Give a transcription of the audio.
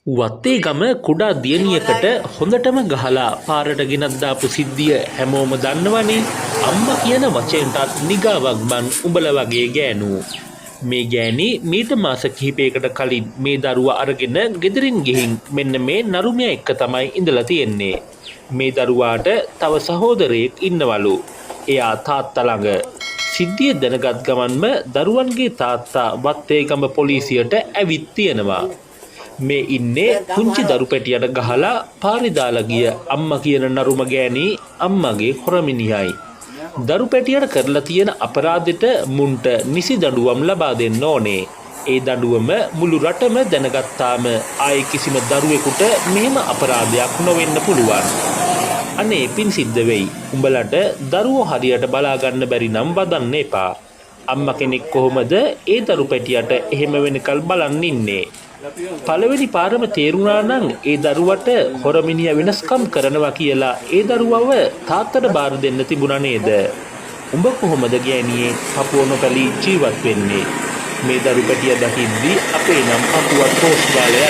වත්තේ ගම කුඩා දියණියකට හොඳටම ගහලා පාරට ගෙනත් දාපු සිද්ධිය හැමෝම දන්නවනේ. අම්මා කියන වචෙන්ටත් නිගාවක් බන් උඹලා වගේ ගෑනු. මේ ගෑණි මීට මාස කිහිපයකට කලින් මේ දරුවා අරගෙන ගෙදරින් ගිහින් මෙන්න මේ නරුමයා එක්ක තමයි ඉඳලා තියෙන්නේ. මේ දරුවාට තව සහෝදරයෙක් ඉන්නවලු. එයා තාත්තා ළඟ. සිද්ධිය දැනගත් ගමන්ම දරුවන්ගේ තාත්තා වත්තේගම පොලිසියට ඇවිත් තියෙනවා. මේ ඉන්නේ පුංචි දරු පැටියට ගහලා පාරේ දාලා ගිය අම්මා කියන නරුම ගෑණි අම්මගේ හොරමිනියයි. දරු පැටියට කරලා තියෙන අපරාධෙට මුන්ට නිසි දඬුවම් ලබා දෙන්න ඕනේ. ඒ දඬුවම මුළු රටම දැනගත්තාම ආයේ කිසිම දරුවෙකුට මෙහෙම අපරාධයක් නොවෙන්න පුළුවන්. අනේ පින් සිද්ධ වෙයි. උඹලට දරුවෝ හරියට බලා ගන්න බැරි නම් වදන්න එපා. අම්මා කෙනෙක් කොහොමද ඒ දරු පැටියට එහෙම වෙනකල් බලන් ඉන්නේ? පළවෙනි පාරම තේරුණා නම් ඒ දරුවට හොරමිනිය වෙනස්කම් කරනවා කියලා ඒ දරුවව තාත්තට බාර දෙන්න තිබුණා නේද? උඹ කොහොමද ගෑණියේ පපුව නොපැලී ජීවත් වෙන්නේ? මේ දරු පැටිය දකිද්දි අපේ නම් පපුවත් හොස් ගාලා